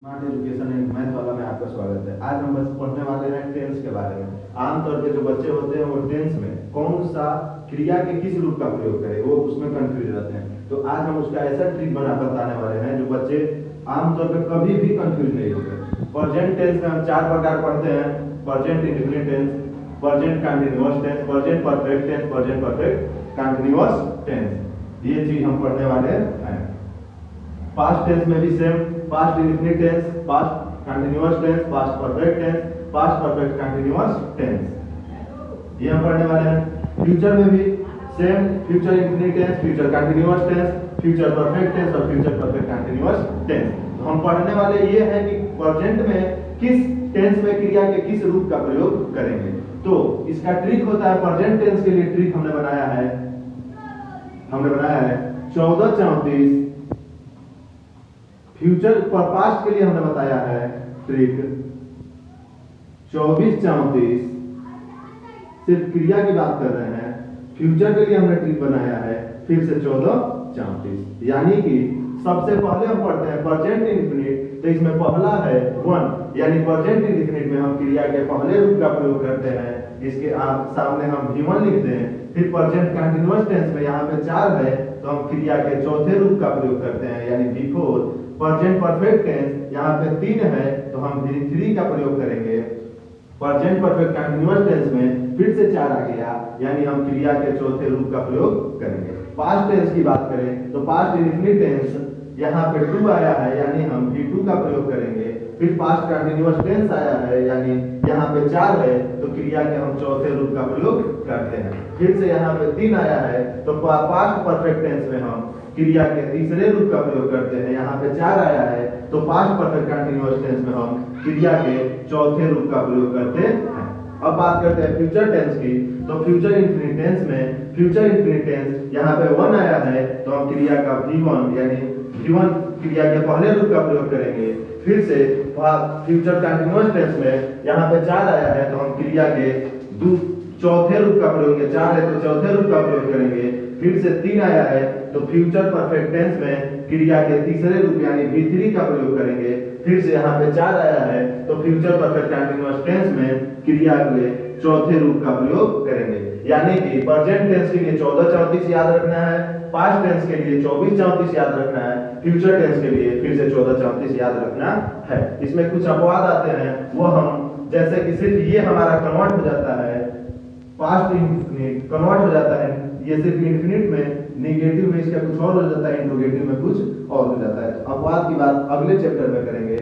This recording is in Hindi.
स्मार्ट एजुकेशन एंड मैथ वाला में आपका स्वागत है। आज हम बस पढ़ने वाले हैं टेंस के बारे में। आमतौर पे जो बच्चे होते हैं वो टेंस में कौन सा क्रिया के किस रूप का प्रयोग करें वो उसमें कंफ्यूज रहते हैं। तो आज हम उसका ऐसा ट्रिक बताने वाले हैं जो बच्चे आमतौर पे कभी भी कंफ्यूज नहीं होंगे। प्रेजेंट टेंस में हम 4 प्रकार पढ़ते हैं: present indefinite tense, present continuous tense, present perfect tense, present perfect continuous tense. ये चीज हम पढ़ने वाले हैं। पास्ट टेंस में भी same, past indefinite tense, past continuous tense, past perfect tense, past perfect continuous tense, ये हम पढ़ने वाले हैं। फ्यूचर में भी same, future indefinite tense, future continuous tense, future perfect tense और फ्यूचर परफेक्ट कंटीन्यूअस टेंस। तो हम पढ़ने वाले ये है कि प्रेजेंट में किस टेंस में क्रिया के किस रूप का प्रयोग करेंगे। तो इसका ट्रिक होता है, प्रेजेंट टेंस के लिए ट्रिक हमने बनाया है 1434। फ्यूचर पर पास्ट के लिए हमने बताया है ट्रिक 2434। सिर्फ क्रिया की बात कर रहे हैं। फ्यूचर के लिए हमने ट्रिक बनाया है फिर से 1434। यानी कि सबसे पहले हम पढ़ते हैं प्रेजेंट इंडेफिनिट। तो इसमें पहला है 1, यानी प्रेजेंट इंडेफिनिट में हम क्रिया के पहले रूप का प्रयोग करते हैं। इसके सामने हम V1 लिखते हैं। फिर प्रेजेंट कंटीन्यूअस टेंस में यहाँ पे 4 है तो हम क्रिया के चौथे रूप का प्रयोग करते हैं यानी V4। प्रेजेंट परफेक्ट टेंस यहाँ पे 3 है तो हम V3 का प्रयोग करेंगे। प्रेजेंट परफेक्ट कंटीन्यूअस टेंस में फिर से 4 आ गया यानी हम क्रिया के चौथे रूप का प्रयोग करेंगे। पास्ट टेंस की बात करें तो पास्ट इंडेफिनिट टेंस यहाँ पे 2 आया है यानी हम V2 का प्रयोग करेंगे। फिर पास्ट कंटीन्यूअस टेंस आया है यानी यहाँ पे 4 है तो क्रिया के हम चौथे रूप का प्रयोग करते हैं। फिर से यहाँ पे 3 आया है तो पास्ट परफेक्ट टेंस में हम क्रिया के तीसरे रूप का प्रयोग करते हैं। यहाँ पे 4 आया है तो पास्ट परफेक्ट कंटीन्यूअस टेंस में हम क्रिया के चौथे रूप का प्रयोग करते हैं। अब बात करते हैं फ्यूचर टेंस की। तो फ्यूचर इंडेफिनिट टेंस में फ्यूचर इंडेफिनिट टेंस यहाँ पे 1 आया है तो हम क्रिया का V1 यानी V1 क्रिया के पहले रूप का प्रयोग करेंगे। फिर से फ्यूचर कंटीन्यूअस टेंस में यहाँ पे 4 आया है तो हम क्रिया के चौथे रूप का प्रयोग करेंगे। 4 है तो चौथे रूप का प्रयोग करेंगे। फिर से 3 आया है तो फ्यूचर परफेक्ट टेंस में क्रिया के तीसरे रूप यानी V3 का प्रयोग करेंगे। फिर से यहाँ पे 4 आया है तो फ्यूचर परफेक्ट कंटीन्यूअस टेंस में क्रिया के चौथे रूप का प्रयोग करेंगे। यानी कि प्रेजेंट टेंस के लिए 1434 याद रखना है, पास्ट टेंस के लिए 2434 याद रखना है, फ्यूचर टेंस के लिए फिर से 1434 याद रखना है। इसमें कुछ अपवाद आते हैं वो हम, जैसे कि सिर्फ ये हमारा कन्वर्ट हो जाता है, पास्ट इंडेफिनिट कन्वर्ट हो जाता है, ये सिर्फ इंडेफिनिट में, नेगेटिव में इसका कुछ और हो जाता है, इंट्रोगेटिव में कुछ और हो जाता है। तो अपवाद की बात अगले चैप्टर में करेंगे।